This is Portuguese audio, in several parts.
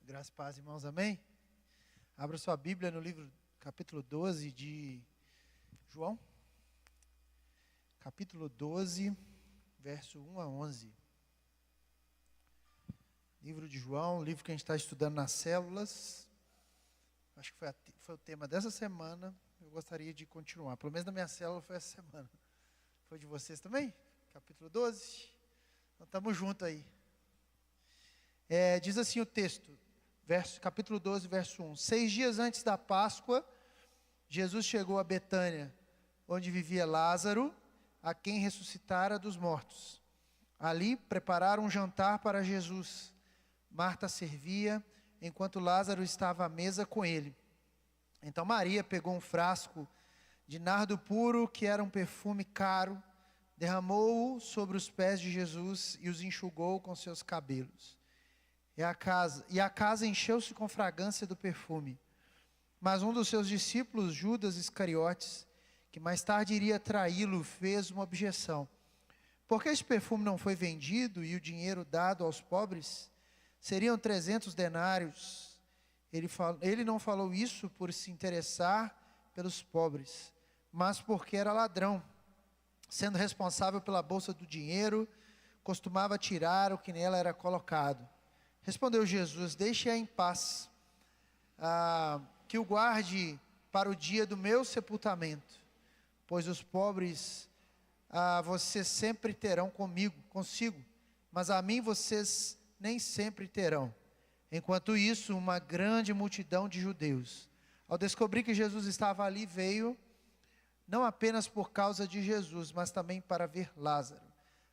Graças e paz, irmãos, amém? Abra sua Bíblia no livro, capítulo 12 de João. Capítulo 12, verso 1 a 11. Livro de João, livro que a gente está estudando nas células. Acho que foi o tema dessa semana. Eu gostaria de continuar. Pelo menos na minha célula foi essa semana. Foi de vocês também? Capítulo 12. Então estamos juntos aí. Diz assim o texto. Capítulo 12, verso 1. 6 dias antes da Páscoa, Jesus chegou a Betânia, onde vivia Lázaro, a quem ressuscitara dos mortos. Ali prepararam um jantar para Jesus. Marta servia, enquanto Lázaro estava à mesa com ele. Então Maria pegou um frasco de nardo puro, que era um perfume caro, derramou-o sobre os pés de Jesus e os enxugou com seus cabelos. E a casa encheu-se com fragrância do perfume. Mas um dos seus discípulos, Judas Iscariotes, que mais tarde iria traí-lo, fez uma objeção. Por que esse perfume não foi vendido e o dinheiro dado aos pobres? Seriam 300 denários. Ele não falou isso por se interessar pelos pobres, mas porque era ladrão. Sendo responsável pela bolsa do dinheiro, costumava tirar o que nela era colocado. Respondeu Jesus: deixe-a em paz, que o guarde para o dia do meu sepultamento, pois os pobres vocês sempre terão consigo, mas a mim vocês nem sempre terão. Enquanto isso, uma grande multidão de judeus, ao descobrir que Jesus estava ali, veio, não apenas por causa de Jesus, mas também para ver Lázaro,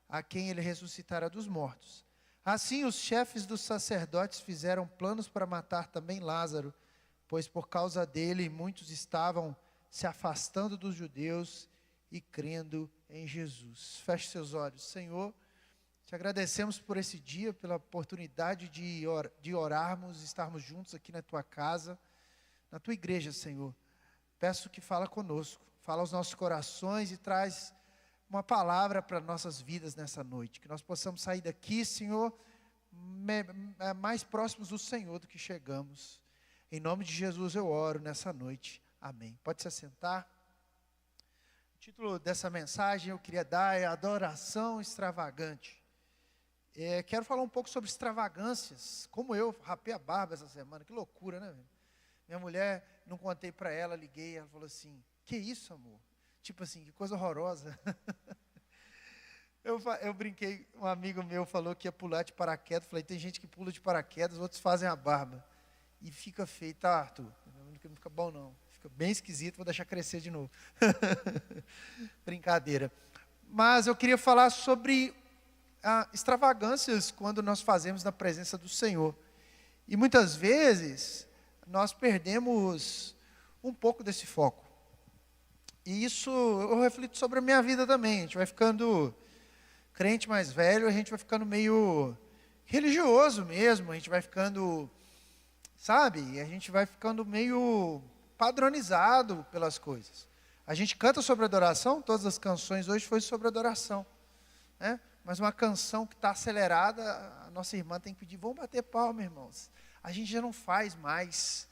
a quem ele ressuscitara dos mortos. Assim, os chefes dos sacerdotes fizeram planos para matar também Lázaro, pois por causa dele muitos estavam se afastando dos judeus e crendo em Jesus. Feche seus olhos. Senhor, te agradecemos por esse dia, pela oportunidade de orarmos, estarmos juntos aqui na tua casa, na tua igreja, Senhor. Peço que fala conosco, fala aos nossos corações e traz uma palavra para nossas vidas nessa noite, que nós possamos sair daqui, Senhor, mais próximos do Senhor do que chegamos. Em nome de Jesus eu oro nessa noite, amém. Pode se assentar. O título dessa mensagem eu queria dar é Adoração Extravagante. Quero falar um pouco sobre extravagâncias, como eu rapei a barba essa semana, que loucura, né? Minha mulher, não contei para ela, liguei, ela falou assim: que isso, amor? Tipo assim, que coisa horrorosa. Eu brinquei, um amigo meu falou que ia pular de paraquedas. Falei, tem gente que pula de paraquedas, outros fazem a barba. E fica feio, tá, Arthur? Não fica bom não. Fica bem esquisito, vou deixar crescer de novo. Brincadeira. Mas eu queria falar sobre extravagâncias quando nós fazemos na presença do Senhor. E muitas vezes nós perdemos um pouco desse foco. E isso eu reflito sobre a minha vida também. A gente vai ficando crente mais velho, a gente vai ficando meio religioso mesmo, a gente vai ficando, sabe? A gente vai ficando meio padronizado pelas coisas. A gente canta sobre adoração, todas as canções hoje foi sobre adoração, né? Mas uma canção que está acelerada, a nossa irmã tem que pedir, vamos bater palma, irmãos. A gente já não faz mais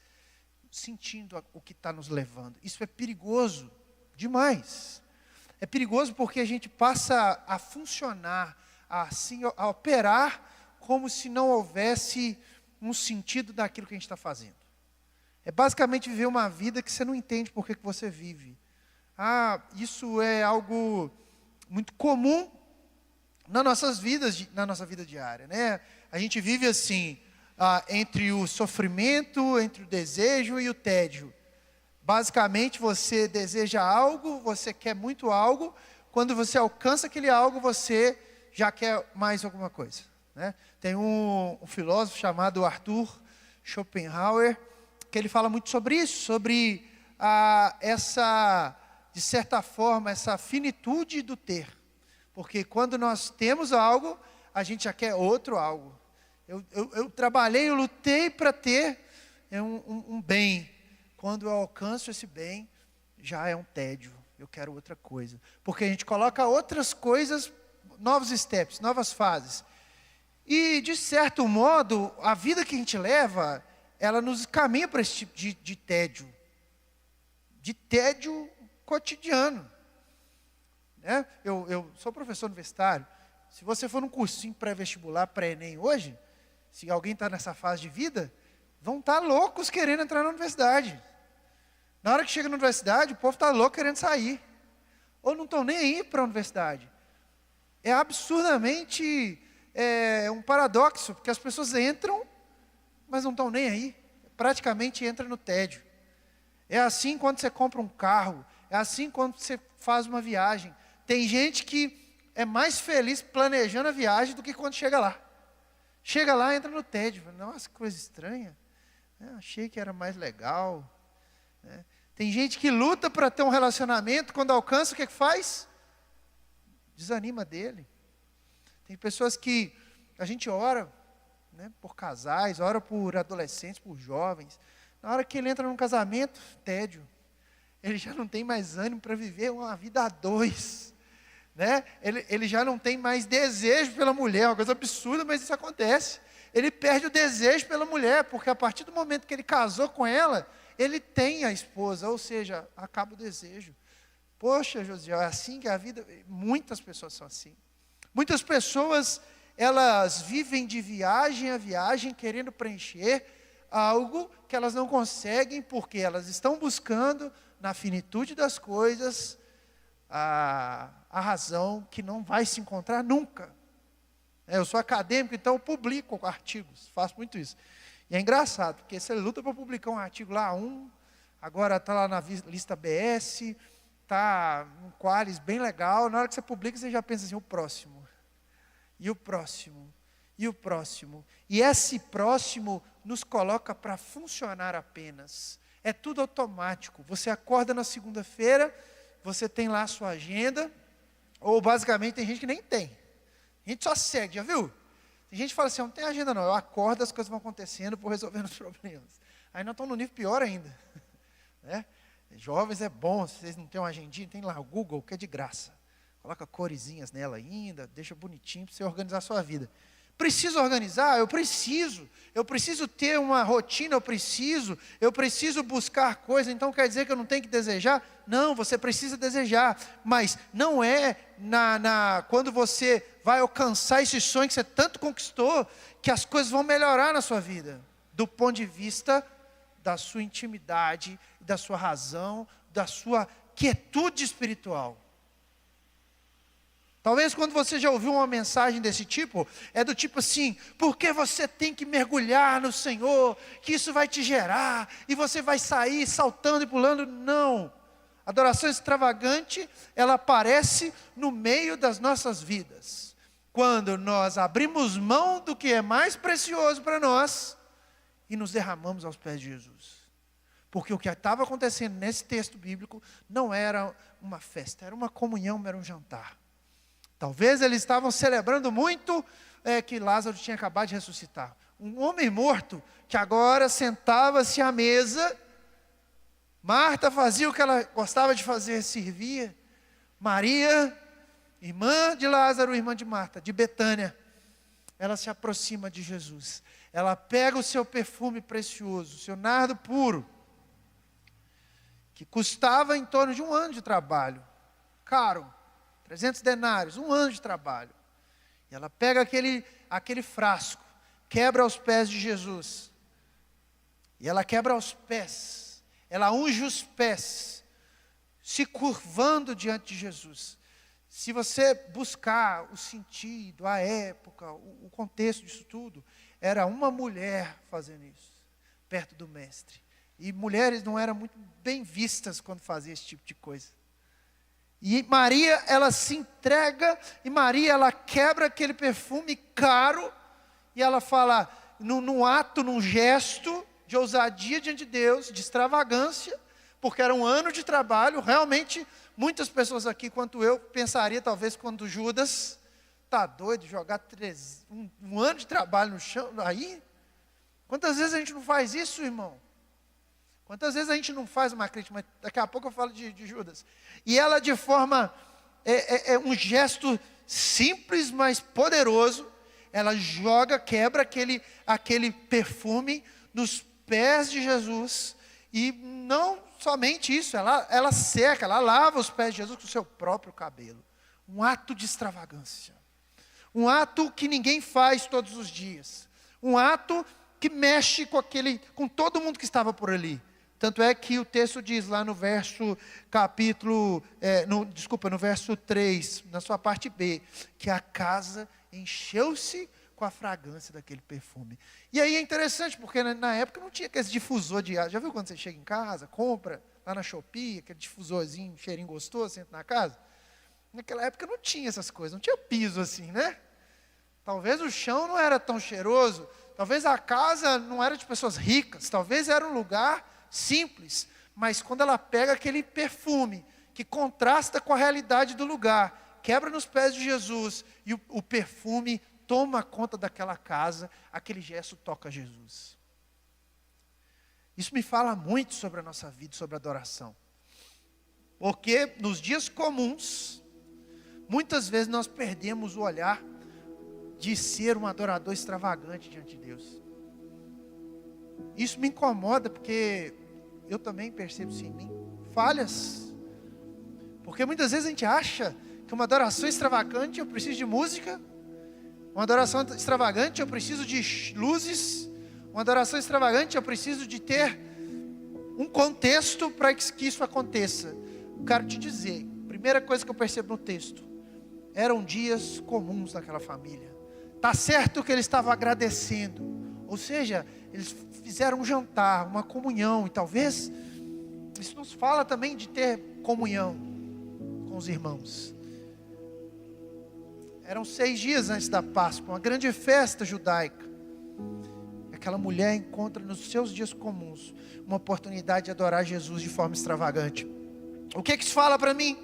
sentindo o que está nos levando. Isso é perigoso. Demais. É perigoso porque a gente passa a funcionar, a operar como se não houvesse um sentido daquilo que a gente está fazendo. É basicamente viver uma vida que você não entende por que você vive. Isso é algo muito comum nas nossas vidas, na nossa vida diária, né? A gente vive assim, entre o sofrimento, entre o desejo e o tédio. Basicamente, você deseja algo, você quer muito algo, quando você alcança aquele algo, você já quer mais alguma coisa, né? Tem um filósofo chamado Arthur Schopenhauer, que ele fala muito sobre isso, sobre de certa forma, essa finitude do ter. Porque quando nós temos algo, a gente já quer outro algo. Eu trabalhei, eu lutei para ter um bem. Quando eu alcanço esse bem, já é um tédio, eu quero outra coisa. Porque a gente coloca outras coisas, novos steps, novas fases. E, de certo modo, a vida que a gente leva, ela nos caminha para esse tipo de tédio cotidiano. Né? Eu sou professor universitário. Se você for num cursinho pré-vestibular, pré-ENEM hoje, se alguém está nessa fase de vida, vão estar loucos querendo entrar na universidade. Na hora que chega na universidade, o povo está louco querendo sair. Ou não estão nem aí para a universidade. É absurdamente um paradoxo, porque as pessoas entram, mas não estão nem aí. Praticamente entra no tédio. É assim quando você compra um carro, é assim quando você faz uma viagem. Tem gente que é mais feliz planejando a viagem do que quando chega lá. Chega lá, entra no tédio. Nossa, que coisa estranha. Achei que era mais legal. Né? Tem gente que luta para ter um relacionamento, quando alcança, o que faz? Desanima dele. Tem pessoas que a gente ora, né, por casais, ora por adolescentes, por jovens. Na hora que ele entra num casamento, tédio. Ele já não tem mais ânimo para viver uma vida a dois. Né? Ele já não tem mais desejo pela mulher, uma coisa absurda, mas isso acontece. Ele perde o desejo pela mulher, porque a partir do momento que ele casou com ela, ele tem a esposa, ou seja, acaba o desejo. Poxa, Josiel, é assim que a vida... Muitas pessoas são assim. Muitas pessoas, elas vivem de viagem a viagem, querendo preencher algo que elas não conseguem, porque elas estão buscando, na finitude das coisas, a razão que não vai se encontrar nunca. Eu sou acadêmico, então eu publico artigos, faço muito isso. E é engraçado, porque você luta para publicar um artigo lá, agora está lá na lista BS, está um Qualis bem legal, na hora que você publica, você já pensa assim, o próximo, e o próximo, e o próximo. E esse próximo nos coloca para funcionar apenas. É tudo automático. Você acorda na segunda-feira, você tem lá a sua agenda, ou basicamente tem gente que nem tem. A gente só segue, já viu? Tem gente que fala assim, não tem agenda não, eu acordo, as coisas vão acontecendo, vou resolvendo os problemas. Aí nós estamos no nível pior ainda. Né? Jovens é bom, se vocês não têm uma agendinha, tem lá o Google, que é de graça. Coloca coresinhas nela ainda, deixa bonitinho para você organizar a sua vida. Preciso organizar? Eu preciso ter uma rotina, eu preciso buscar coisas, então quer dizer que eu não tenho que desejar? Não, você precisa desejar, mas não é quando você vai alcançar esse sonho que você tanto conquistou, que as coisas vão melhorar na sua vida, do ponto de vista da sua intimidade, da sua razão, da sua quietude espiritual. Talvez quando você já ouviu uma mensagem desse tipo, é do tipo assim, porque você tem que mergulhar no Senhor, que isso vai te gerar, e você vai sair saltando e pulando. Não. Adoração extravagante, ela aparece no meio das nossas vidas. Quando nós abrimos mão do que é mais precioso para nós, e nos derramamos aos pés de Jesus. Porque o que estava acontecendo nesse texto bíblico, não era uma festa, era uma comunhão, era um jantar. Talvez eles estavam celebrando muito que Lázaro tinha acabado de ressuscitar. Um homem morto que agora sentava-se à mesa. Marta fazia o que ela gostava de fazer, servia. Maria, irmã de Lázaro, irmã de Marta, de Betânia, ela se aproxima de Jesus. Ela pega o seu perfume precioso, o seu nardo puro, que custava em torno de 1 ano de trabalho, caro. 300 denários, 1 ano de trabalho. E ela pega aquele frasco, quebra aos pés de Jesus. E ela quebra aos pés, ela unge os pés, se curvando diante de Jesus. Se você buscar o sentido, a época, o contexto disso tudo, era uma mulher fazendo isso, perto do mestre. E mulheres não eram muito bem vistas quando faziam esse tipo de coisa. E Maria, ela se entrega, e Maria, ela quebra aquele perfume caro, e ela fala, num ato, num gesto de ousadia diante de Deus, de extravagância, porque era 1 ano de trabalho, realmente, muitas pessoas aqui, quanto eu, pensaria talvez quando Judas, está doido, jogar um ano de trabalho no chão, aí? Quantas vezes a gente não faz isso, irmão? Quantas vezes a gente não faz uma crítica, mas daqui a pouco eu falo de Judas. E ela de forma, um gesto simples, mas poderoso, ela joga, quebra aquele perfume nos pés de Jesus. E não somente isso, ela seca, ela lava os pés de Jesus com o seu próprio cabelo. Um ato de extravagância. Um ato que ninguém faz todos os dias. Um ato que mexe com todo mundo que estava por ali. Tanto é que o texto diz lá no verso no verso 3, na sua parte B, que a casa encheu-se com a fragrância daquele perfume. E aí é interessante, porque na época não tinha aquele difusor de ar. Já viu quando você chega em casa, compra lá na Shopee, aquele difusorzinho, cheirinho gostoso, senta na casa? Naquela época não tinha essas coisas, não tinha piso assim, né? Talvez o chão não era tão cheiroso, talvez a casa não era de pessoas ricas, talvez era um lugar simples, mas quando ela pega aquele perfume, que contrasta com a realidade do lugar, quebra nos pés de Jesus, e o perfume toma conta daquela casa, aquele gesto toca Jesus. Isso me fala muito sobre a nossa vida, sobre a adoração. Porque nos dias comuns, muitas vezes nós perdemos o olhar de ser um adorador extravagante diante de Deus. Isso me incomoda, porque eu também percebo isso em mim, falhas. Porque muitas vezes a gente acha que uma adoração extravagante eu preciso de música, uma adoração extravagante eu preciso de luzes, uma adoração extravagante eu preciso de ter um contexto para que isso aconteça. Eu quero te dizer, primeira coisa que eu percebo no texto, eram dias comuns daquela família. Está certo que eles estavam agradecendo, ou seja, eles fizeram um jantar, uma comunhão, e talvez isso nos fala também de ter comunhão com os irmãos. Eram 6 dias antes da Páscoa, uma grande festa judaica. Aquela mulher encontra nos seus dias comuns uma oportunidade de adorar Jesus de forma extravagante. O que isso fala para mim?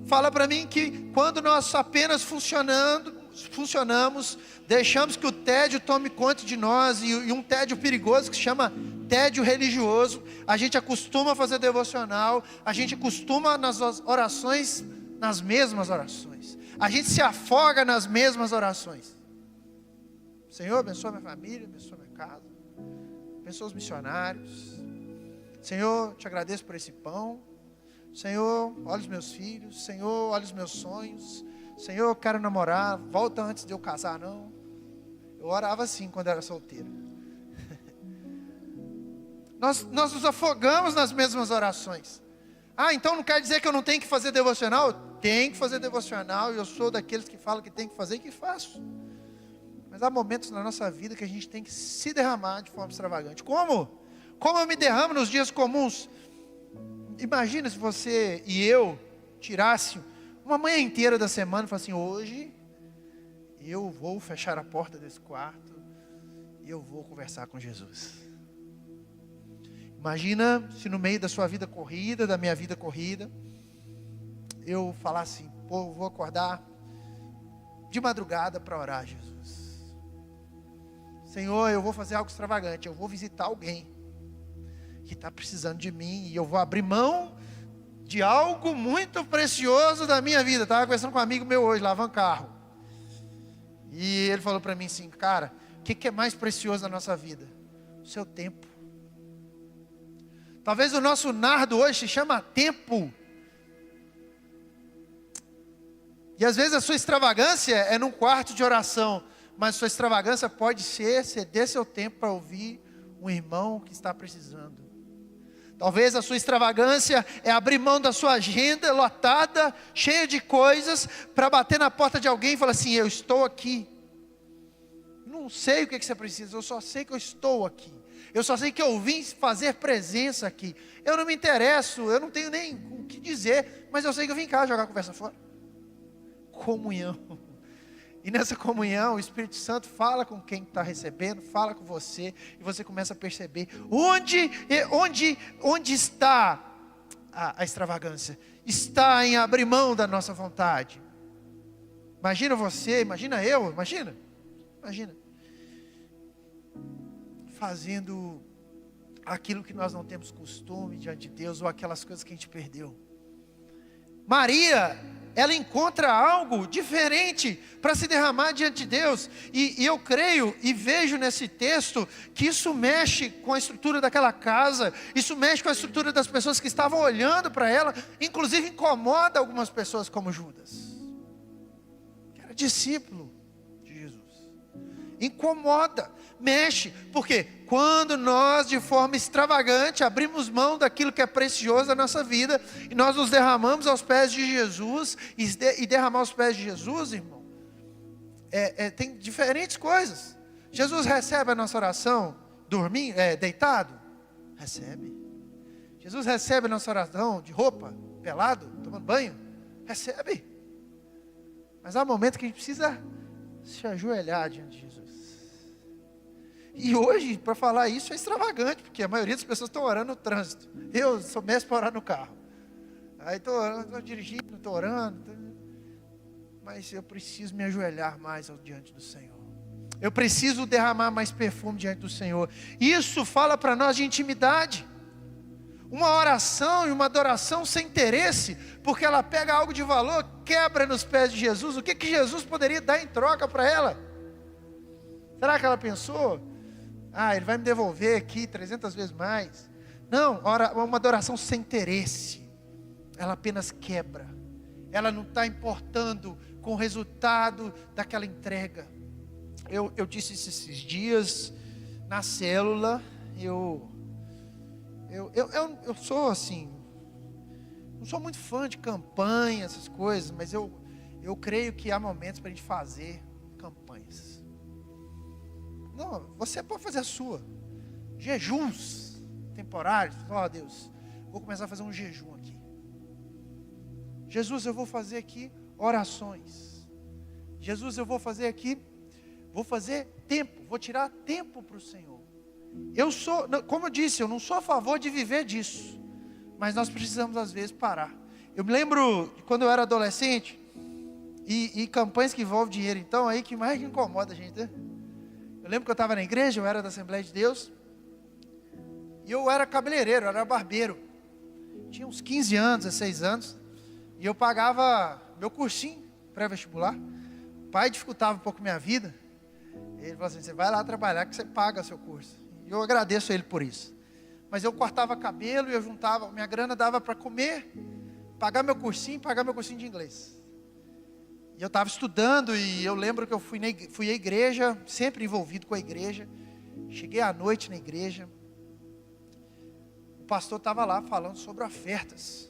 Fala para mim que quando nós apenas funcionamos, deixamos que o tédio tome conta de nós, e um tédio perigoso que se chama tédio religioso, a gente acostuma a fazer devocional, a gente acostuma nas orações, nas mesmas orações, a gente se afoga nas mesmas orações. Senhor, abençoa minha família, abençoa minha casa, abençoa os missionários. Senhor, te agradeço por esse pão. Senhor, olha os meus filhos. Senhor, olha os meus sonhos. Senhor, eu quero namorar, volta antes de eu casar, não. Eu orava assim quando era solteiro. Nós nos afogamos nas mesmas orações. Então não quer dizer que eu não tenho que fazer devocional? Eu tenho que fazer devocional, e eu sou daqueles que falam que tem que fazer e que faço. Mas há momentos na nossa vida que a gente tem que se derramar de forma extravagante. Como? Como eu me derramo nos dias comuns? Imagina se você e eu tirasse uma manhã inteira da semana e falasse assim: hoje eu vou fechar a porta desse quarto e eu vou conversar com Jesus. Imagina se no meio da sua vida corrida, da minha vida corrida, eu falasse assim: pô, eu vou acordar de madrugada para orar a Jesus. Senhor, eu vou fazer algo extravagante, eu vou visitar alguém que está precisando de mim, e eu vou abrir mão de algo muito precioso da minha vida. Estava conversando com um amigo meu hoje, lavando carro, e ele falou para mim assim: cara, o que é mais precioso na nossa vida? O seu tempo. Talvez o nosso nardo hoje se chama tempo, e às vezes a sua extravagância é num quarto de oração, mas a sua extravagância pode ser ceder seu tempo para ouvir um irmão que está precisando. Talvez a sua extravagância é abrir mão da sua agenda lotada, cheia de coisas, para bater na porta de alguém e falar assim: eu estou aqui. Não sei o que você precisa, eu só sei que eu estou aqui. Eu só sei que eu vim fazer presença aqui. Eu não me interesso, eu não tenho nem o que dizer, mas eu sei que eu vim cá jogar a conversa fora. Comunhão. E nessa comunhão, o Espírito Santo fala com quem está recebendo, fala com você, e você começa a perceber onde está a extravagância. Está em abrir mão da nossa vontade. Imagina você, imagina eu, imagina. Fazendo aquilo que nós não temos costume diante de Deus, ou aquelas coisas que a gente perdeu. Maria ela encontra algo diferente para se derramar diante de Deus. E eu creio e vejo nesse texto que isso mexe com a estrutura daquela casa, isso mexe com a estrutura das pessoas que estavam olhando para ela, inclusive incomoda algumas pessoas como Judas, que era discípulo de Jesus. Incomoda, mexe, porque quando nós de forma extravagante abrimos mão daquilo que é precioso da nossa vida, e nós nos derramamos aos pés de Jesus, e derramar aos pés de Jesus, irmão, tem diferentes coisas. Jesus recebe a nossa oração dormindo, deitado? Recebe. Jesus recebe a nossa oração de roupa, pelado, tomando banho? Recebe. Mas há momentos que a gente precisa se ajoelhar diante de Jesus. E hoje, para falar isso, é extravagante, porque a maioria das pessoas estão orando no trânsito. Eu sou mestre para orar no carro. Aí estou dirigindo, estou orando. Mas eu preciso me ajoelhar mais diante do Senhor. Eu preciso derramar mais perfume diante do Senhor. Isso fala para nós de intimidade. Uma oração e uma adoração sem interesse, porque ela pega algo de valor, quebra nos pés de Jesus. O que Jesus poderia dar em troca para ela? Será que ela pensou? Ele vai me devolver aqui 300 vezes mais. Não, uma adoração sem interesse. Ela apenas quebra. Ela não está importando com o resultado daquela entrega. Eu disse isso esses dias na célula. Eu sou assim, não sou muito fã de campanha, essas coisas, mas eu creio que há momentos para a gente fazer campanhas. Não, você pode fazer a sua. Jejuns temporários. Deus, vou começar a fazer um jejum aqui. Jesus, eu vou fazer aqui orações. Jesus, eu vou fazer aqui, vou fazer tempo, vou tirar tempo para o Senhor. Como eu disse, eu não sou a favor de viver disso, mas nós precisamos às vezes parar. Eu me lembro de quando eu era adolescente, e campanhas que envolvem dinheiro, então aí que mais incomoda a gente, né? Eu lembro que eu estava na igreja, eu era da Assembleia de Deus, e eu era cabeleireiro, eu era barbeiro, tinha uns 15 anos, 16 anos, e eu pagava meu cursinho pré-vestibular. O pai dificultava um pouco minha vida, ele falou assim, você vai lá trabalhar que você paga seu curso, e eu agradeço a ele por isso. Mas eu cortava cabelo e eu juntava, minha grana dava para comer, pagar meu cursinho de inglês. E eu estava estudando e eu lembro que eu fui à igreja, sempre envolvido com a igreja. Cheguei à noite na igreja. O pastor estava lá falando sobre ofertas.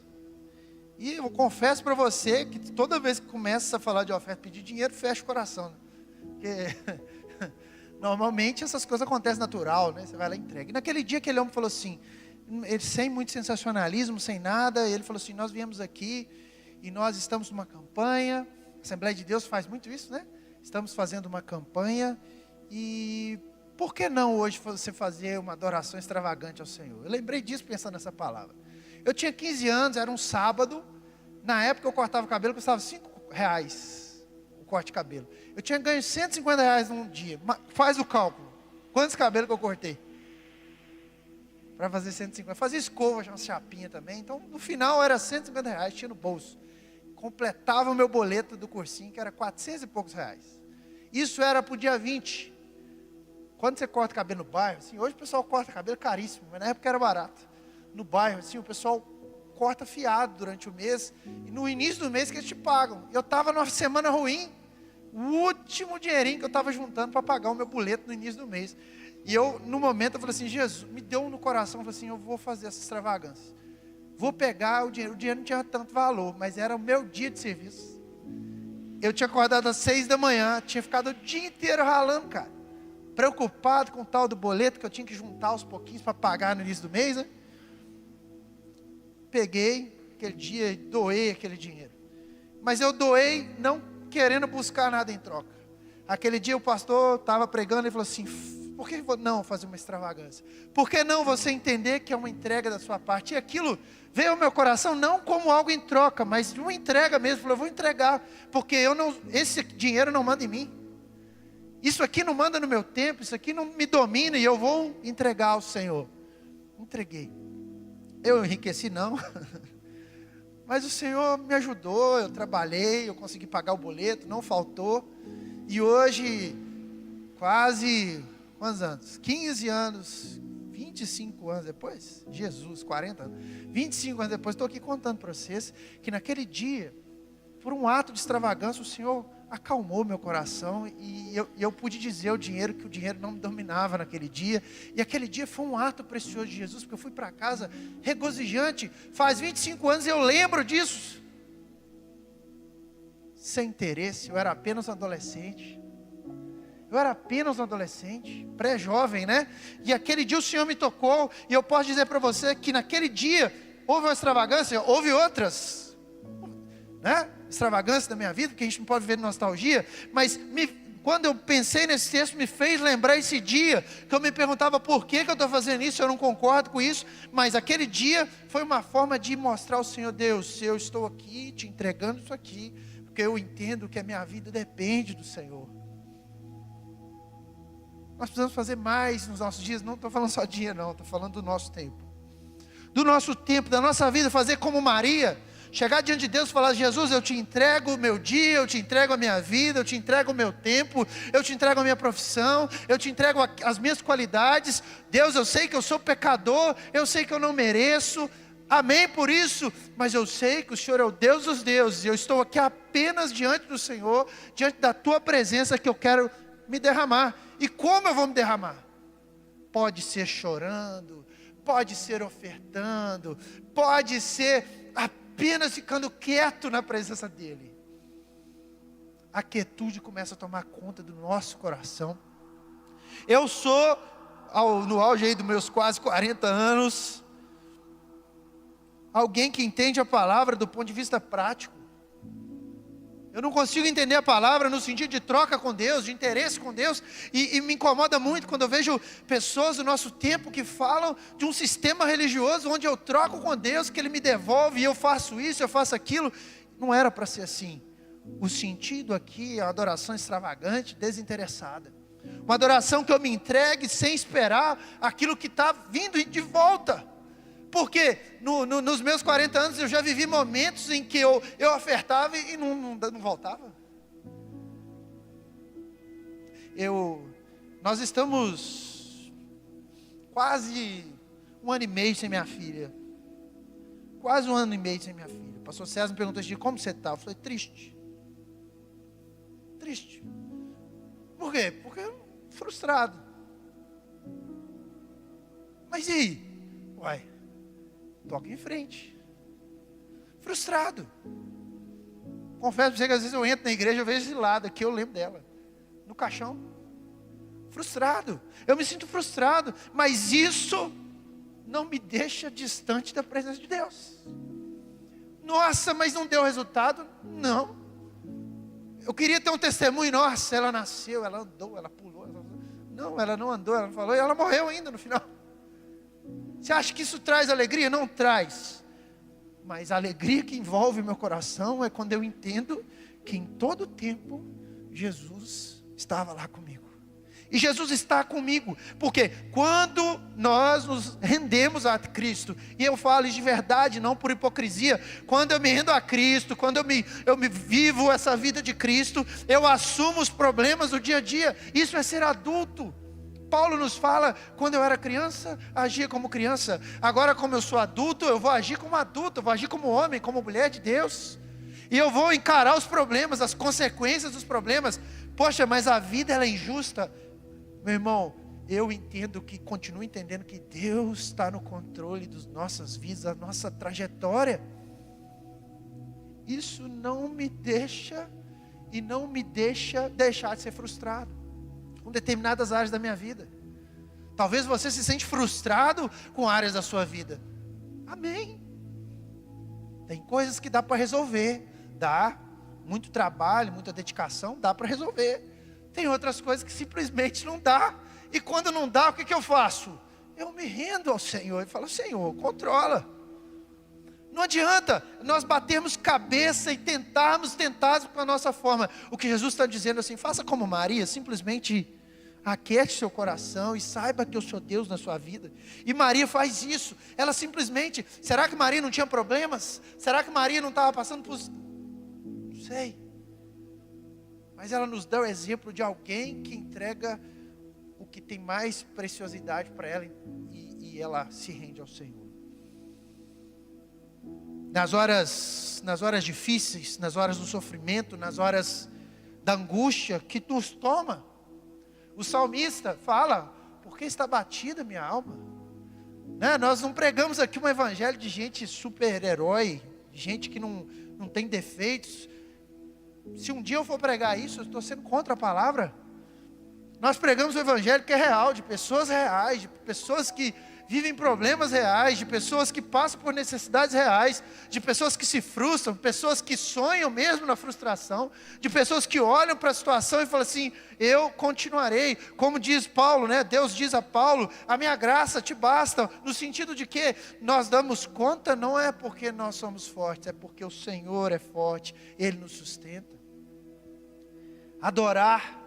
E eu confesso para você que toda vez que começa a falar de oferta, pedir dinheiro, fecha o coração. Né? Porque normalmente essas coisas acontecem natural, né? Você vai lá e entrega. E naquele dia aquele homem falou assim, ele, sem muito sensacionalismo, sem nada, ele falou assim, nós viemos aqui e nós estamos numa campanha. A Assembleia de Deus faz muito isso, né? Estamos fazendo uma campanha e por que não hoje você fazer uma adoração extravagante ao Senhor? Eu lembrei disso pensando nessa palavra. Eu tinha 15 anos, era um sábado, na época eu cortava o cabelo, custava R$5 o corte de cabelo. Eu tinha ganho R$150 num dia, faz o cálculo, quantos cabelos que eu cortei? Para fazer 150, fazia escova, uma chapinha também, então no final era R$150, tinha no bolso. Completava o meu boleto do cursinho, que era 400 e poucos reais. Isso era para o dia 20. Quando você corta cabelo no bairro, assim, hoje o pessoal corta cabelo caríssimo, mas na época era barato. No bairro, assim, o pessoal corta fiado durante o mês, e no início do mês que eles te pagam. Eu estava numa semana ruim, o último dinheirinho que eu estava juntando para pagar o meu boleto no início do mês. E eu, no momento, eu falei assim, Jesus, me deu no coração, eu falei assim, eu vou fazer essa extravagância. Vou pegar o dinheiro não tinha tanto valor, mas era o meu dia de serviço. Eu tinha acordado às 6 da manhã, tinha ficado o dia inteiro ralando, cara. Preocupado com o tal do boleto, que eu tinha que juntar aos pouquinhos para pagar no início do mês, né? Peguei aquele dia e doei aquele dinheiro. Mas eu doei não querendo buscar nada em troca. Aquele dia o pastor estava pregando e falou assim, por que não fazer uma extravagância? Por que não você entender que é uma entrega da sua parte? E aquilo veio ao meu coração não como algo em troca, mas uma entrega mesmo. Eu vou entregar, porque esse dinheiro não manda em mim. Isso aqui não manda no meu tempo, isso aqui não me domina e eu vou entregar ao Senhor. Entreguei. Eu enriqueci não, Mas o Senhor me ajudou, eu trabalhei, eu consegui pagar o boleto, não faltou. E hoje, quase, quantos anos? 15 anos, 25 anos depois, Jesus, 40 anos, 25 anos depois, estou aqui contando para vocês, que naquele dia, por um ato de extravagância, o Senhor acalmou meu coração, e eu pude dizer ao dinheiro que o dinheiro não me dominava naquele dia, e aquele dia foi um ato precioso de Jesus, porque eu fui para casa regozijante, faz 25 anos eu lembro disso, sem interesse, eu era apenas um adolescente, pré-jovem, né? E aquele dia o Senhor me tocou, e eu posso dizer para você que naquele dia, houve uma extravagância, houve outras, né? Extravagância da minha vida, porque a gente não pode viver de nostalgia, mas quando eu pensei nesse texto, me fez lembrar esse dia, que eu me perguntava por que eu estou fazendo isso, eu não concordo com isso, mas aquele dia foi uma forma de mostrar ao Senhor: Deus, eu estou aqui te entregando isso aqui, porque eu entendo que a minha vida depende do Senhor. Nós precisamos fazer mais nos nossos dias, não estou falando só dia não, estou falando do nosso tempo, da nossa vida, fazer como Maria, chegar diante de Deus e falar: Jesus, eu te entrego o meu dia, eu te entrego a minha vida, eu te entrego o meu tempo, eu te entrego a minha profissão, eu te entrego as minhas qualidades. Deus, eu sei que eu sou pecador, eu sei que eu não mereço, amém por isso, mas eu sei que o Senhor é o Deus dos deuses, e eu estou aqui apenas diante do Senhor, diante da tua presença, que eu quero me derramar. E como eu vou me derramar? Pode ser chorando, pode ser ofertando, pode ser apenas ficando quieto na presença dEle. A quietude começa a tomar conta do nosso coração. Eu sou, no auge aí dos meus quase 40 anos, alguém que entende a palavra do ponto de vista prático. Eu não consigo entender a palavra no sentido de troca com Deus, de interesse com Deus, e me incomoda muito quando eu vejo pessoas do nosso tempo que falam de um sistema religioso onde eu troco com Deus, que Ele me devolve, e eu faço isso, eu faço aquilo. Não era para ser assim. O sentido aqui é a adoração extravagante, desinteressada, uma adoração que eu me entregue sem esperar aquilo que está vindo de volta. Porque nos meus 40 anos eu já vivi momentos em que eu ofertava e não voltava. Nós estamos quase 1 ano e meio sem minha filha. Quase 1 ano e meio sem minha filha. O pastor César me perguntou assim: como você está? Eu falei: triste. Triste. Por quê? Porque frustrado. Mas e aí? Uai, toca em frente. Frustrado. Confesso para você que às vezes eu entro na igreja, eu vejo esse lado aqui, eu lembro dela, no caixão. Frustrado. Eu me sinto frustrado, mas isso não me deixa distante da presença de Deus. Nossa, mas não deu resultado? Não. Eu queria ter um testemunho: nossa, ela nasceu, ela andou, ela pulou. Não, ela não andou, ela não falou, e ela morreu ainda no final. Você acha que isso traz alegria? Não traz. Mas a alegria que envolve meu coração é quando eu entendo que em todo tempo Jesus estava lá comigo. E Jesus está comigo, porque quando nós nos rendemos a Cristo, e eu falo isso de verdade, não por hipocrisia, quando eu me rendo a Cristo, quando eu me vivo essa vida de Cristo, eu assumo os problemas do dia a dia. Isso é ser adulto. Paulo nos fala: quando eu era criança, agia como criança, agora como eu sou adulto, eu vou agir como adulto, eu vou agir como homem, como mulher de Deus, e eu vou encarar os problemas, as consequências dos problemas. Poxa, mas a vida ela é injusta. Meu irmão, eu entendo que, continuo entendendo que Deus está no controle das nossas vidas, da nossa trajetória. Isso não me deixa deixar de ser frustrado com determinadas áreas da minha vida. Talvez você se sente frustrado com áreas da sua vida. Amém. Tem coisas que dá para resolver, dá, muito trabalho, muita dedicação, dá para resolver. Tem outras coisas que simplesmente não dá. E quando não dá, o que eu faço? Eu me rendo ao Senhor e falo: Senhor, controla. Não adianta nós batermos cabeça e tentarmos com a nossa forma. O que Jesus está dizendo assim: faça como Maria, simplesmente Aquiete seu coração e saiba que eu sou Deus na sua vida. E Maria faz isso. Ela simplesmente, será que Maria não tinha problemas? Será que Maria não estava passando por... Não sei. Mas ela nos dá o exemplo de alguém que entrega o que tem mais preciosidade para ela e ela se rende ao Senhor. Nas horas difíceis, nas horas do sofrimento, nas horas da angústia que nos toma, o salmista fala: por que está batida minha alma? Né? Nós não pregamos aqui um evangelho de gente super-herói, de gente que não tem defeitos. Se um dia eu for pregar isso, eu estou sendo contra a palavra. Nós pregamos o evangelho que é real, de pessoas reais, de pessoas que vivem problemas reais, de pessoas que passam por necessidades reais, de pessoas que se frustram, pessoas que sonham mesmo na frustração, de pessoas que olham para a situação e falam assim: eu continuarei, como diz Paulo, né? Deus diz a Paulo: a minha graça te basta, no sentido de que nós damos conta, não é porque nós somos fortes, é porque o Senhor é forte, Ele nos sustenta. Adorar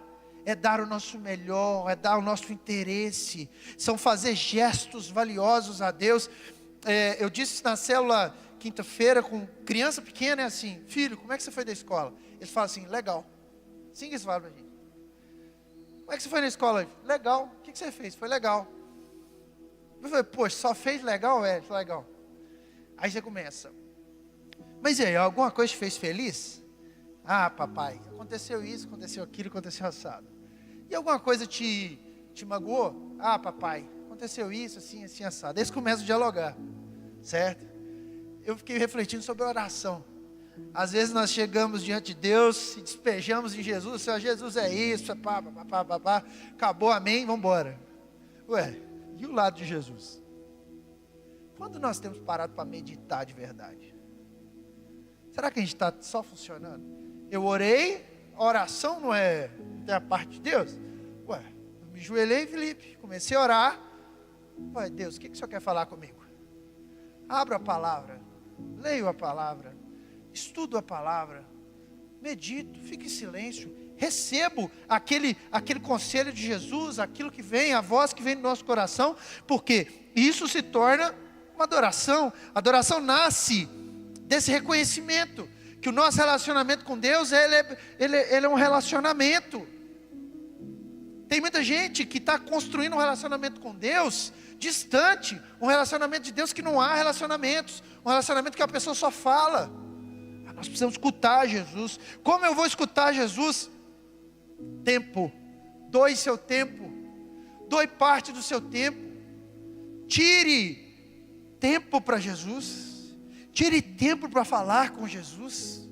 é dar o nosso melhor, é dar o nosso interesse, são fazer gestos valiosos a Deus. Eu disse na célula quinta-feira com criança pequena, é assim: filho, como é que você foi da escola? Eles falam assim: legal. Sim, que eles falam pra gente. Como é que você foi na escola? Legal. O que você fez? Foi legal. Eu falei: poxa, só fez legal? É, foi legal. Aí você começa: mas e aí, alguma coisa te fez feliz? Ah, papai, aconteceu isso, aconteceu aquilo, aconteceu assado. E alguma coisa te magoou? Ah, papai, aconteceu isso, assim, assim, assado. Eles começam a dialogar, certo? Eu fiquei refletindo sobre a oração. Às vezes nós chegamos diante de Deus e despejamos em Jesus: Senhor, Jesus é isso, pá, acabou, amém, vamos embora. Ué, e o lado de Jesus? Quando nós temos parado para meditar de verdade? Será que a gente está só funcionando? Eu orei, a oração não é a parte de Deus? Ué, eu me joelhei, Felipe, comecei a orar. Ué, Deus, o que o Senhor quer falar comigo? Abro a palavra, leio a palavra, estudo a palavra, medito, fico em silêncio, recebo aquele conselho de Jesus, aquilo que vem, a voz que vem do nosso coração, porque isso se torna uma adoração. A adoração nasce desse reconhecimento que o nosso relacionamento com Deus, ele é um relacionamento. Tem muita gente que está construindo um relacionamento com Deus distante, um relacionamento de Deus que não há relacionamentos, um relacionamento que a pessoa só fala. Nós precisamos escutar Jesus. Como eu vou escutar Jesus? Tempo. Doe seu tempo, doe parte do seu tempo, tire tempo para Jesus. Tire tempo para falar com Jesus.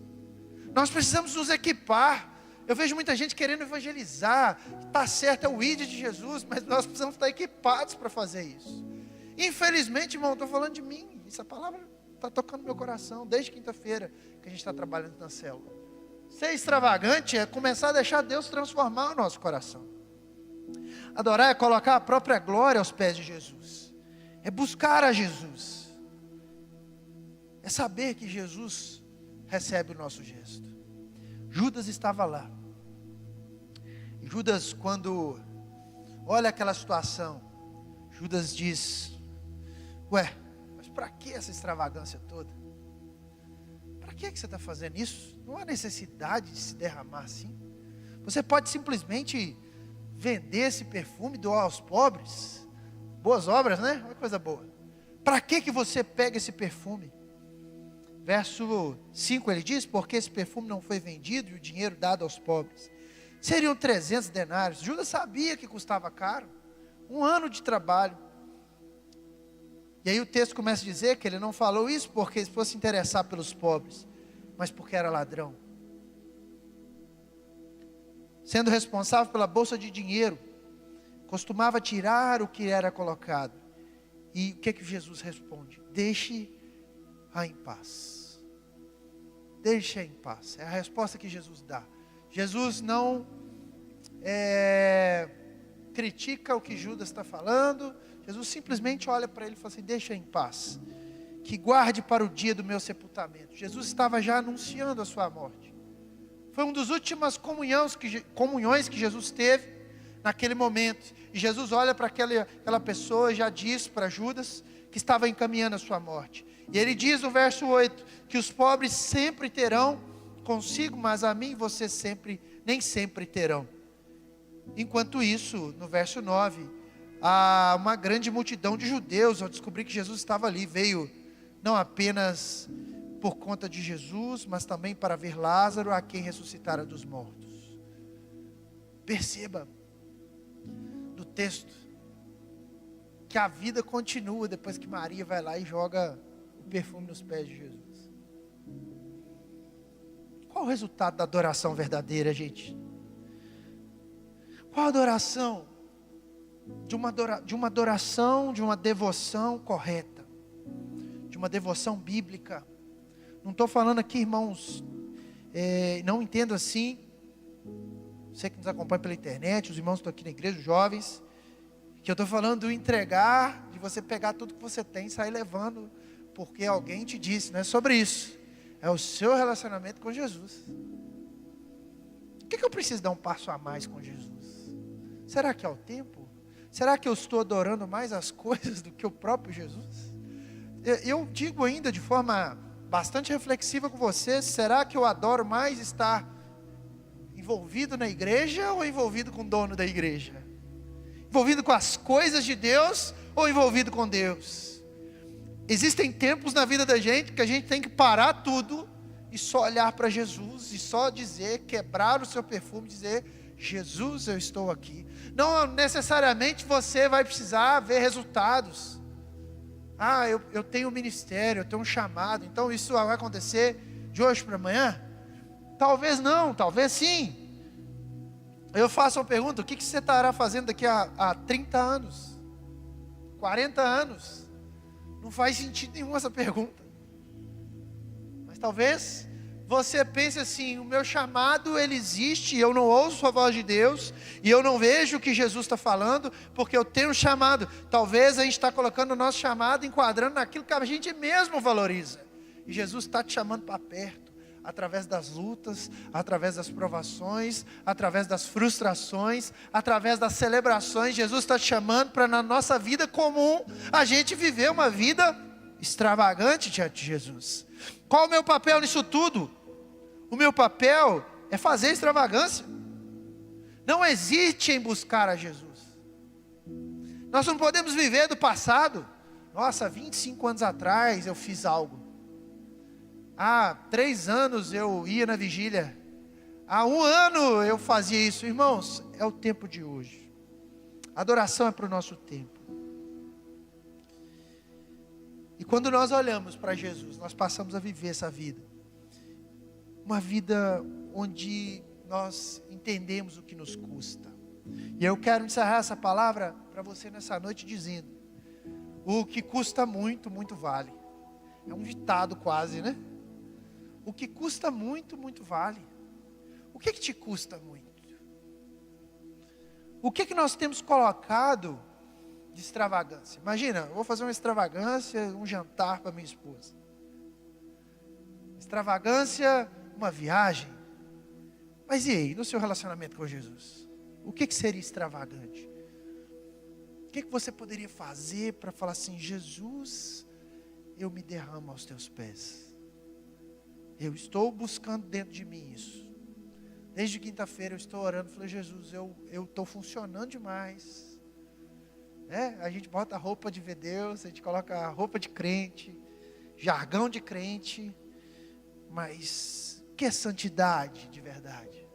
Nós precisamos nos equipar. Eu vejo muita gente querendo evangelizar. Está certo, é o ID de Jesus, mas nós precisamos estar equipados para fazer isso. Infelizmente, irmão, estou falando de mim. Essa palavra está tocando meu coração desde quinta-feira que a gente está trabalhando na célula. Ser extravagante é começar a deixar Deus transformar o nosso coração. Adorar é colocar a própria glória aos pés de Jesus. É buscar a Jesus. É saber que Jesus recebe o nosso gesto. Judas estava lá. Judas, quando olha aquela situação, Judas diz: ué, mas para que essa extravagância toda? Para que você está fazendo isso? Não há necessidade de se derramar assim. Você pode simplesmente vender esse perfume, doar aos pobres. Boas obras, né? Uma coisa boa. Para que você pega esse perfume? Verso 5 ele diz: porque esse perfume não foi vendido e o dinheiro dado aos pobres. Seriam 300 denários. Judas sabia que custava caro. 1 ano de trabalho. E aí o texto começa a dizer que ele não falou isso porque ele fosse interessar pelos pobres, mas porque era ladrão. Sendo responsável pela bolsa de dinheiro, costumava tirar o que era colocado. E o que Jesus responde? Deixe-a em paz. Deixe-a em paz. É a resposta que Jesus dá. Jesus não critica o que Judas está falando. Jesus simplesmente olha para ele e fala assim: deixa em paz, que guarde para o dia do meu sepultamento. Jesus estava já anunciando a sua morte. Foi uma das últimas comunhões que Jesus teve naquele momento. E Jesus olha para aquela pessoa e já diz para Judas que estava encaminhando a sua morte. E ele diz no verso 8, que os pobres sempre terão consigo, mas a mim vocês nem sempre terão. Enquanto isso, no verso 9, há uma grande multidão de judeus, ao descobrir que Jesus estava ali, veio não apenas por conta de Jesus, mas também para ver Lázaro, a quem ressuscitara dos mortos. Perceba do texto que a vida continua depois que Maria vai lá e joga o perfume nos pés de Jesus. Qual o resultado da adoração verdadeira, gente? Qual a adoração? De uma adoração, de uma devoção correta, de uma devoção bíblica. Não estou falando aqui, irmãos, não entendo assim. Você que nos acompanha pela internet, os irmãos que estão aqui na igreja, os jovens, que eu estou falando do entregar, de você pegar tudo que você tem e sair levando, porque alguém te disse, não é sobre isso. É o seu relacionamento com Jesus. Por que eu preciso dar um passo a mais com Jesus? Será que é o tempo? Será que eu estou adorando mais as coisas do que o próprio Jesus? Eu digo ainda de forma bastante reflexiva com você, será que eu adoro mais estar envolvido na igreja ou envolvido com o dono da igreja? Envolvido com as coisas de Deus ou envolvido com Deus? Existem tempos na vida da gente que a gente tem que parar tudo e só olhar para Jesus e só dizer, quebrar o seu perfume, dizer: Jesus, eu estou aqui. Não necessariamente você vai precisar ver resultados. Eu tenho um ministério, eu tenho um chamado, então isso vai acontecer de hoje para amanhã? Talvez não, talvez sim. Eu faço uma pergunta: o que você estará fazendo daqui a 30 anos? 40 anos? Não faz sentido nenhum essa pergunta. Mas talvez você pense assim: o meu chamado, ele existe, eu não ouço a voz de Deus, e eu não vejo o que Jesus está falando, porque eu tenho um chamado. Talvez a gente está colocando o nosso chamado, enquadrando naquilo que a gente mesmo valoriza. E Jesus está te chamando para perto, através das lutas, através das provações, através das frustrações, através das celebrações. Jesus está te chamando para, na nossa vida comum, a gente viver uma vida extravagante diante de Jesus. Qual o meu papel nisso tudo? O meu papel é fazer extravagância. Não hesite em buscar a Jesus. Nós não podemos viver do passado. Nossa, 25 anos atrás eu fiz algo. Há 3 anos eu ia na vigília. Há 1 ano eu fazia isso. Irmãos, é o tempo de hoje. A adoração é para o nosso tempo. E quando nós olhamos para Jesus, nós passamos a viver essa vida. Uma vida onde nós entendemos o que nos custa. E eu quero encerrar essa palavra para você nessa noite dizendo: o que custa muito, muito vale. É um ditado quase, né? O que custa muito, muito vale. O que te custa muito? O que nós temos colocado de extravagância? Imagina, eu vou fazer uma extravagância, um jantar para minha esposa. Extravagância, uma viagem. Mas e aí, no seu relacionamento com Jesus? O que seria extravagante? O que você poderia fazer para falar assim: Jesus, eu me derramo aos teus pés. Eu estou buscando dentro de mim isso. Desde quinta-feira eu estou orando, falei: Jesus, eu estou funcionando demais. A gente bota a roupa de ver Deus, a gente coloca a roupa de crente, jargão de crente, mas o que é santidade de verdade?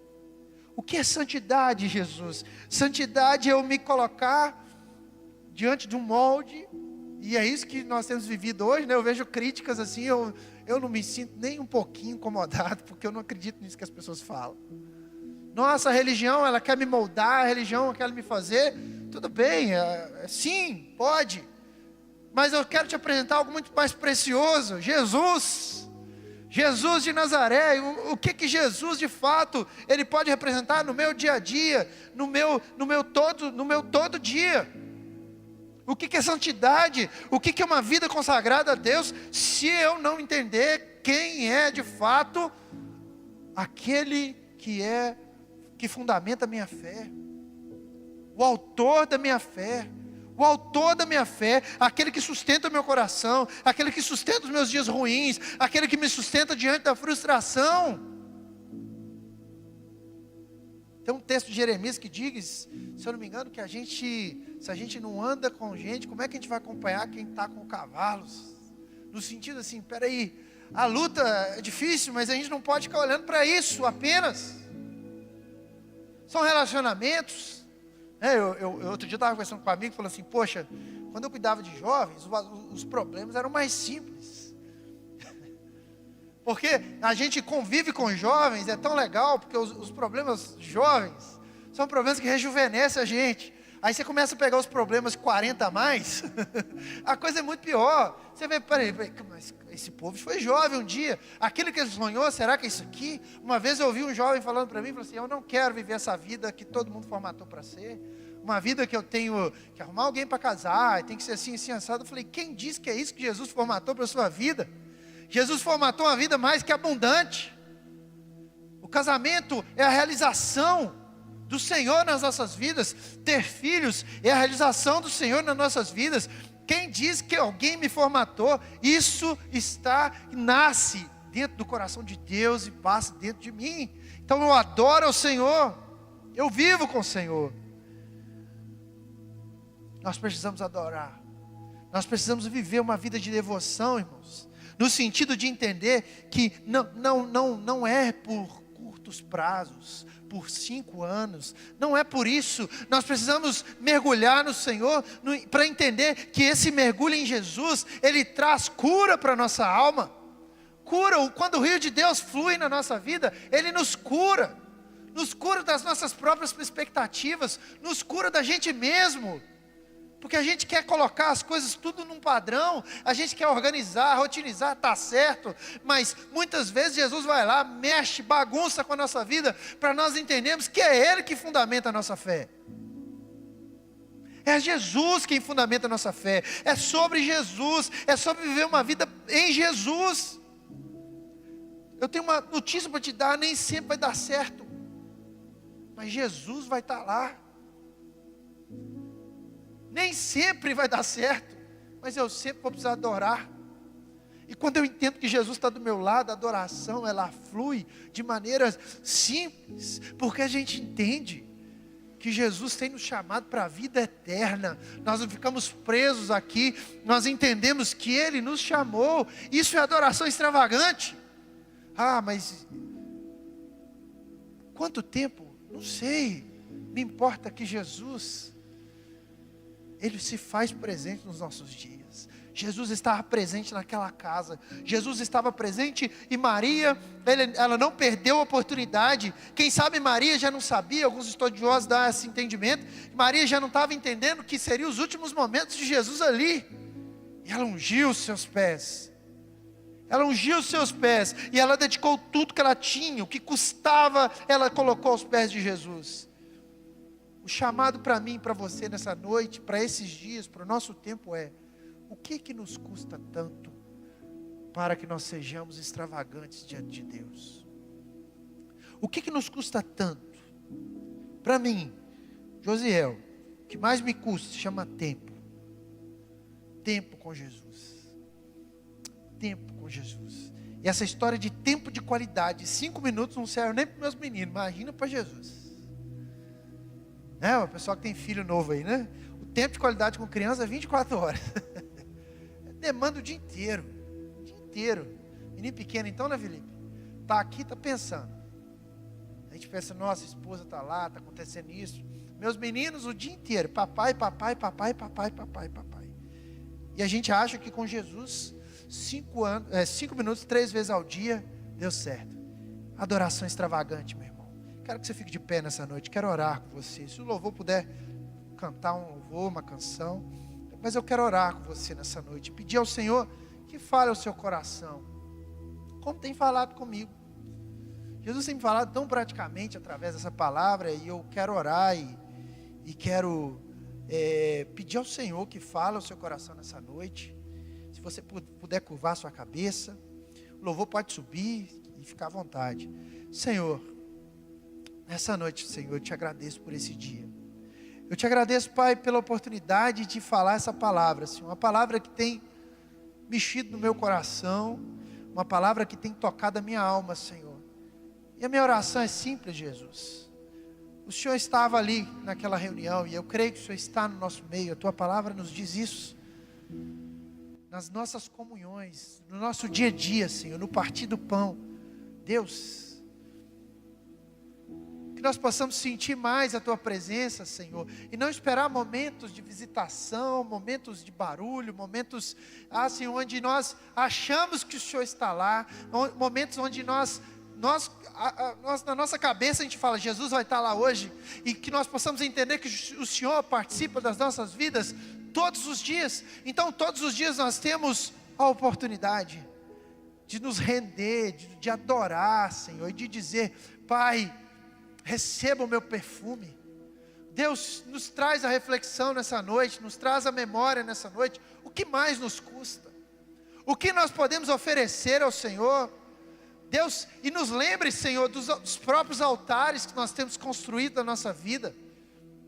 O que é santidade, Jesus? Santidade é eu me colocar diante de um molde, e é isso que nós temos vivido hoje, né? Eu vejo críticas assim, eu não me sinto nem um pouquinho incomodado, porque eu não acredito nisso que as pessoas falam. Nossa, a religião, ela quer me moldar, a religião quer me fazer. Tudo bem, sim, pode. Mas eu quero te apresentar algo muito mais precioso: Jesus. Jesus de Nazaré. O que Jesus de fato ele pode representar no meu dia a dia, no meu todo dia? O que é santidade? O que é uma vida consagrada a Deus, se eu não entender quem é de fato aquele que fundamenta a minha fé? o autor da minha fé. O autor da minha fé, aquele que sustenta o meu coração, aquele que sustenta os meus dias ruins, aquele que me sustenta diante da frustração. Tem um texto de Jeremias que diz, se eu não me engano, que se a gente não anda com gente, como é que a gente vai acompanhar quem está com cavalos? No sentido assim, peraí, a luta é difícil, mas a gente não pode ficar olhando para isso apenas. São relacionamentos. Outro dia eu estava conversando com um amigo, falando assim, poxa, quando eu cuidava de jovens, os problemas eram mais simples. Porque a gente convive com jovens, é tão legal, porque os problemas jovens são problemas que rejuvenescem a gente. Aí você começa a pegar os problemas 40 a mais, a coisa é muito pior. Você vê, peraí, mas esse povo foi jovem um dia, aquilo que ele sonhou, será que é isso aqui? Uma vez eu ouvi um jovem falando para mim, falou assim, eu não quero viver essa vida que todo mundo formatou para ser, uma vida que eu tenho que arrumar alguém para casar, tem que ser assim, assim, assado. Eu falei, quem disse que é isso que Jesus formatou para a sua vida? Jesus formatou uma vida mais que abundante. O casamento é a realização do Senhor nas nossas vidas. Ter filhos é a realização do Senhor nas nossas vidas. Quem diz que alguém me formatou, isso nasce dentro do coração de Deus e passa dentro de mim. Então eu adoro ao Senhor, eu vivo com o Senhor. Nós precisamos adorar, nós precisamos viver uma vida de devoção, irmãos, no sentido de entender que não é por curtos prazos, por 5 anos, não é por isso. Nós precisamos mergulhar no Senhor, para entender que esse mergulho em Jesus, Ele traz cura para a nossa alma, cura, quando o rio de Deus flui na nossa vida, Ele nos cura das nossas próprias expectativas, nos cura da gente mesmo, porque a gente quer colocar as coisas tudo num padrão, a gente quer organizar, rotinizar, está certo, mas muitas vezes Jesus vai lá, mexe, bagunça com a nossa vida, para nós entendermos que é Ele que fundamenta a nossa fé. É Jesus quem fundamenta a nossa fé, é sobre Jesus, é sobre viver uma vida em Jesus. Eu tenho uma notícia para te dar, nem sempre vai dar certo, mas Jesus vai estar lá. Nem sempre vai dar certo, mas eu sempre vou precisar adorar. E quando eu entendo que Jesus está do meu lado, a adoração ela flui de maneira simples, porque a gente entende que Jesus tem nos chamado para a vida eterna. Nós não ficamos presos aqui, nós entendemos que Ele nos chamou. Isso é adoração extravagante. Ah, mas quanto tempo? Não sei. Me importa que Jesus, Ele se faz presente nos nossos dias. Jesus estava presente naquela casa, Jesus estava presente e Maria, ela não perdeu a oportunidade. Quem sabe Maria já não sabia, alguns estudiosos dão esse entendimento, Maria já não estava entendendo que seriam os últimos momentos de Jesus ali, e ela ungiu os seus pés, e ela dedicou tudo que ela tinha, o que custava, ela colocou aos pés de Jesus. O chamado para mim e para você nessa noite, para esses dias, para o nosso tempo é: o que nos custa tanto para que nós sejamos extravagantes diante de Deus? O que nos custa tanto? Para mim, Josiel, o que mais me custa se chama tempo. Tempo com Jesus. Tempo com Jesus. E essa história de tempo de qualidade, 5 minutos não serve nem para os meus meninos, imagina para Jesus. O pessoal que tem filho novo aí, né? O tempo de qualidade com criança é 24 horas. Demanda o dia inteiro. Menino pequeno então, né, Felipe? Está aqui, está pensando. A gente pensa, nossa, a esposa está lá, está acontecendo isso. Meus meninos o dia inteiro, papai. E a gente acha que com Jesus, 5 minutos, 3 vezes ao dia, deu certo. Adoração extravagante, meu irmão. Quero que você fique de pé nessa noite, quero orar com você. Se o louvor puder cantar um louvor, uma canção, mas eu quero orar com você nessa noite, pedir ao Senhor que fale ao seu coração, como tem falado comigo. Jesus tem me falado tão praticamente através dessa palavra, e eu quero orar e quero pedir ao Senhor que fale ao seu coração nessa noite. Se você puder curvar a sua cabeça, o louvor pode subir e ficar à vontade. Senhor, nessa noite, Senhor, eu te agradeço por esse dia. Eu te agradeço, Pai, pela oportunidade de falar essa palavra, Senhor. Uma palavra que tem mexido no meu coração, uma palavra que tem tocado a minha alma, Senhor. E a minha oração é simples, Jesus. O Senhor estava ali naquela reunião, e eu creio que o Senhor está no nosso meio. A Tua palavra nos diz isso. Nas nossas comunhões, no nosso dia a dia, Senhor, no partir do pão. Deus, que nós possamos sentir mais a Tua presença, Senhor, e não esperar momentos de visitação, momentos de barulho, momentos assim, onde nós achamos que o Senhor está lá, momentos onde nós na nossa cabeça a gente fala, Jesus vai estar lá hoje, e que nós possamos entender que o Senhor participa das nossas vidas todos os dias. Então todos os dias nós temos a oportunidade de nos render, de adorar, Senhor, e de dizer, Pai, receba o meu perfume. Deus nos traz a reflexão nessa noite, nos traz a memória nessa noite. O que mais nos custa? O que nós podemos oferecer ao Senhor? Deus, e nos lembre, Senhor, dos próprios altares que nós temos construído na nossa vida.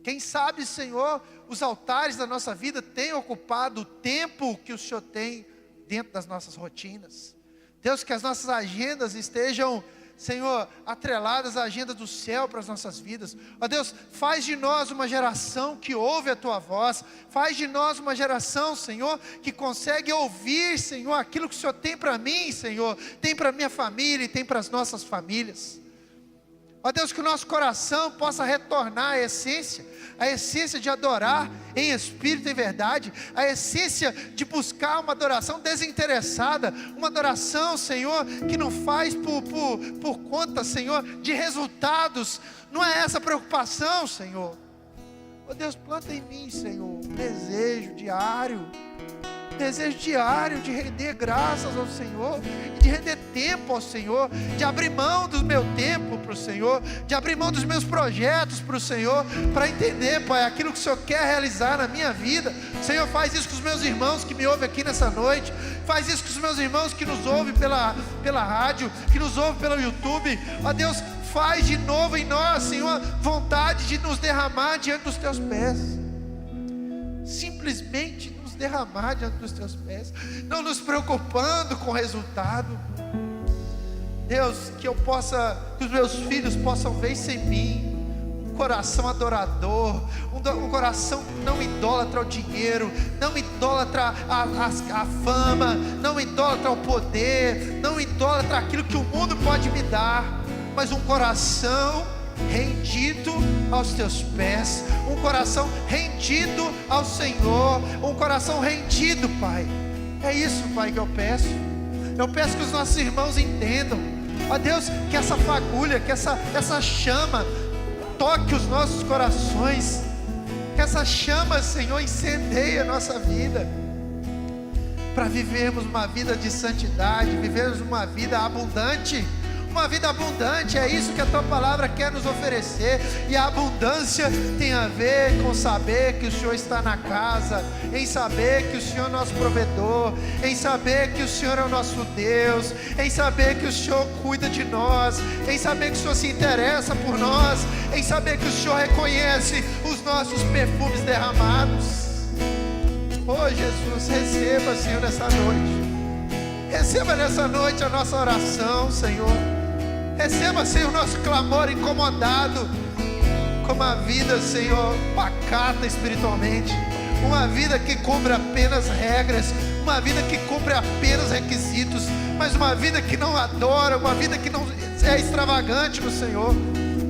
Quem sabe, Senhor, os altares da nossa vida têm ocupado o tempo que o Senhor tem dentro das nossas rotinas. Deus, que as nossas agendas estejam, Senhor, atreladas à agenda do céu para as nossas vidas. Ó Deus, faz de nós uma geração que ouve a Tua voz. Faz de nós uma geração, Senhor, que consegue ouvir, Senhor, aquilo que o Senhor tem para mim, Senhor, tem para minha família e tem para as nossas famílias. Ó Deus, que o nosso coração possa retornar à essência de adorar em espírito e verdade, a essência de buscar uma adoração desinteressada, uma adoração, Senhor, que não faz por conta, Senhor, de resultados. Não é essa a preocupação, Senhor. Ó Deus, planta em mim, Senhor, um desejo diário de render graças ao Senhor, de render tempo ao Senhor, de abrir mão do meu tempo para o Senhor, de abrir mão dos meus projetos para o Senhor, para entender, Pai, aquilo que o Senhor quer realizar na minha vida. Senhor, faz isso com os meus irmãos que me ouvem aqui nessa noite, faz isso com os meus irmãos que nos ouvem pela rádio, que nos ouvem pelo YouTube. Ó Deus, faz de novo em nós, Senhor, vontade de nos derramar diante dos Teus pés, simplesmente derramar diante dos Teus pés, não nos preocupando com o resultado. Deus, que os meus filhos possam ver isso em mim, um coração adorador, um coração que não idólatra o dinheiro, não idólatra a fama, não idólatra o poder, não idólatra aquilo que o mundo pode me dar, mas um coração rendido aos Teus pés, um coração rendido ao Senhor, um coração rendido, Pai. É isso, Pai, que eu peço. Eu peço que os nossos irmãos entendam, ó Deus, que essa fagulha, que essa chama toque os nossos corações, que essa chama, Senhor, incendeie a nossa vida, para vivermos uma vida de santidade, vivermos uma vida abundante. Uma vida abundante, é isso que a Tua palavra quer nos oferecer. E a abundância tem a ver com saber que o Senhor está na casa, em saber que o Senhor é nosso provedor, em saber que o Senhor é o nosso Deus, em saber que o Senhor cuida de nós, em saber que o Senhor se interessa por nós, em saber que o Senhor reconhece os nossos perfumes derramados. Oh Jesus, receba, Senhor, nessa noite. Receba nessa noite a nossa oração, Senhor. Receba, Senhor, o nosso clamor incomodado com uma vida, Senhor, pacata espiritualmente, uma vida que cumpre apenas regras, uma vida que cumpre apenas requisitos, mas uma vida que não adora, uma vida que não é extravagante no Senhor.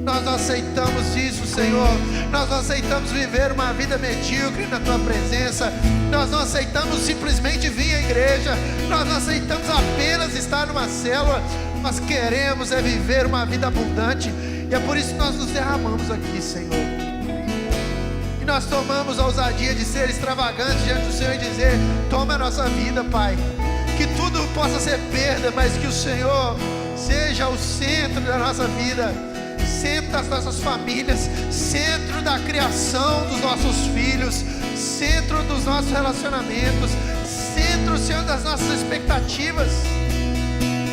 Nós não aceitamos isso, Senhor. Nós não aceitamos viver uma vida medíocre na Tua presença. Nós não aceitamos simplesmente vir à igreja. Nós não aceitamos apenas estar numa célula. Nós queremos é viver uma vida abundante. E é por isso que nós nos derramamos aqui, Senhor. E nós tomamos a ousadia de ser extravagantes diante do Senhor e dizer: toma a nossa vida, Pai. Que tudo possa ser perda, mas que o Senhor seja o centro da nossa vida, centro das nossas famílias, centro da criação dos nossos filhos, centro dos nossos relacionamentos, centro, Senhor, das nossas expectativas.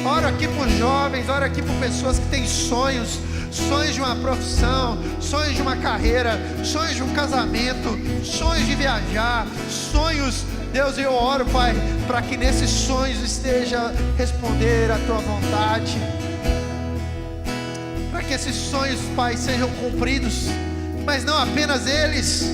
Oro aqui por jovens, oro aqui por pessoas que têm sonhos sonhos de uma profissão, sonhos de uma carreira, sonhos de um casamento, sonhos de viajar, sonhos. Deus, eu oro, Pai, para que nesses sonhos esteja responder a Tua vontade, para que esses sonhos, Pai, sejam cumpridos, mas não apenas eles,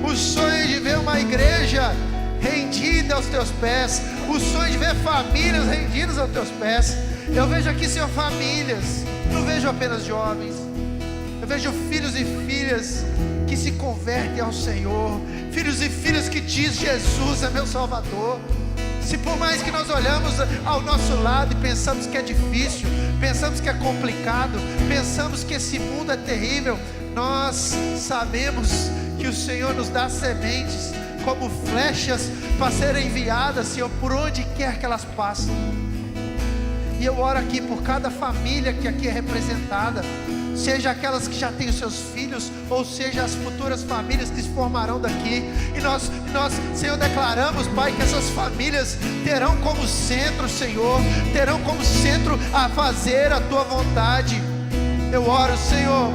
o sonho de ver uma igreja rendida aos Teus pés, o sonho de ver famílias rendidas aos Teus pés. Eu vejo aqui, Senhor, famílias, não vejo apenas jovens, eu vejo filhos e filhas que se convertem ao Senhor, filhos e filhas que diz: Jesus é meu Salvador. Se por mais que nós olhamos ao nosso lado e pensamos que é difícil, pensamos que é complicado, pensamos que esse mundo é terrível, nós sabemos que o Senhor nos dá sementes como flechas para serem enviadas, Senhor, por onde quer que elas passem. E eu oro aqui por cada família que aqui é representada, seja aquelas que já têm os seus filhos, ou seja as futuras famílias que se formarão daqui. E nós, Senhor, declaramos, Pai, que essas famílias terão como centro, Senhor, terão como centro a fazer a Tua vontade. Eu oro, Senhor,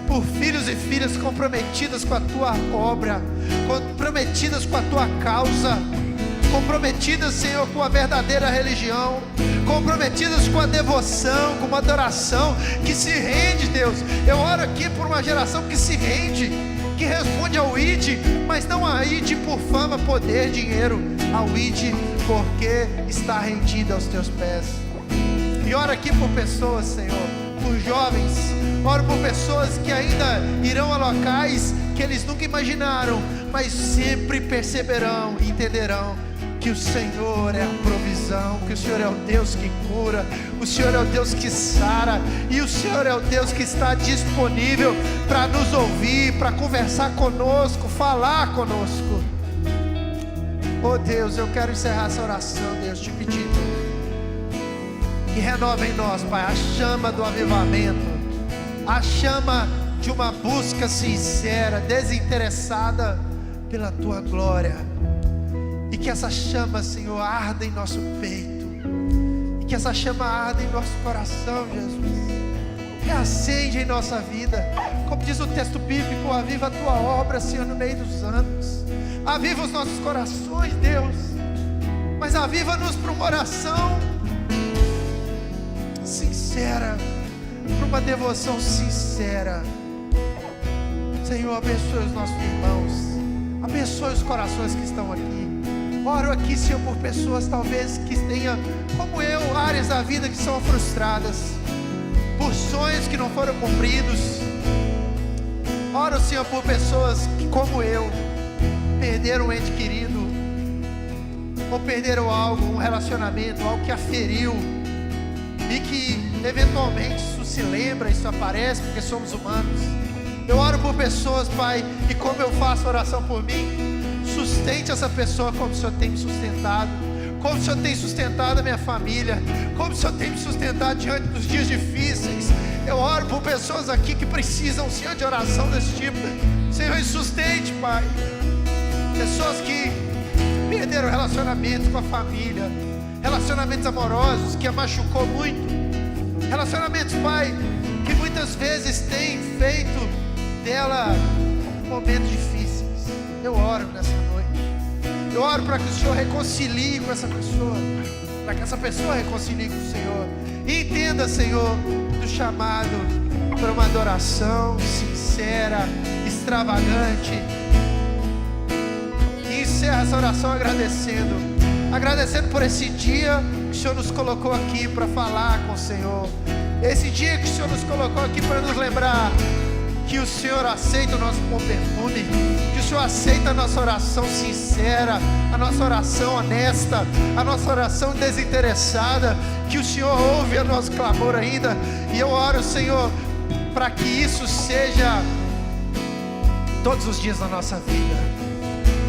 por filhos e filhas comprometidas com a Tua obra, comprometidas com a Tua causa, comprometidas, Senhor, com a verdadeira religião, comprometidas com a devoção, com uma adoração que se rende, Deus. Eu oro aqui por uma geração que se rende, que responde ao ID, mas não a ID por fama, poder, dinheiro, ao ID porque está rendida aos Teus pés. E oro aqui por pessoas, Senhor, por jovens, oro por pessoas que ainda irão a locais que eles nunca imaginaram, mas sempre perceberão e entenderão que o Senhor é a provisão, que o Senhor é o Deus que cura, o Senhor é o Deus que sara, e o Senhor é o Deus que está disponível para nos ouvir, para conversar conosco, falar conosco. Oh Deus, eu quero encerrar essa oração, Deus, te pedindo que renova em nós, Pai, a chama do avivamento, a chama de uma busca sincera, desinteressada pela Tua glória. E que essa chama, Senhor, arda em nosso peito, e que essa chama arda em nosso coração, Jesus, reacende em nossa vida, como diz o texto bíblico: aviva a Tua obra, Senhor, no meio dos anos, aviva os nossos corações, Deus, mas aviva-nos para uma oração sincera, para uma devoção sincera. Senhor, abençoe os nossos irmãos, abençoe os corações que estão aqui. Oro aqui, Senhor, por pessoas talvez que tenham, como eu, áreas da vida que são frustradas, por sonhos que não foram cumpridos. Oro, Senhor, por pessoas que, como eu, perderam um ente querido, ou perderam algo, um relacionamento, algo que aferiu, e que eventualmente isso se lembra, isso aparece, porque somos humanos. Eu oro por pessoas, Pai, e como eu faço oração por mim, sustente essa pessoa como o Senhor tem me sustentado, como o Senhor tem sustentado a minha família, como o Senhor tem me sustentado diante dos dias difíceis. Eu oro por pessoas aqui que precisam, Senhor, de oração desse tipo. Senhor, sustente, Pai, pessoas que perderam relacionamentos com a família, relacionamentos amorosos que a machucou muito, relacionamentos, Pai, que muitas vezes têm feito dela momentos difíceis. Eu oro nessa noite, eu oro para que o Senhor reconcilie com essa pessoa, para que essa pessoa reconcilie com o Senhor, e entenda, Senhor, do chamado para uma adoração sincera, extravagante. E encerra essa oração agradecendo por esse dia que o Senhor nos colocou aqui para falar com o Senhor, esse dia que o Senhor nos colocou aqui para nos lembrar que o Senhor aceita o nosso bom perfume, que o Senhor aceita a nossa oração sincera, a nossa oração honesta, a nossa oração desinteressada, que o Senhor ouve o nosso clamor ainda. E eu oro, Senhor, para que isso seja todos os dias da nossa vida,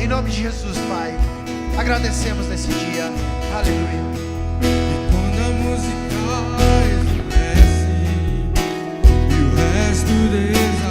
em nome de Jesus, Pai. Agradecemos nesse dia, aleluia. E quando a música esmorece e o resto desce,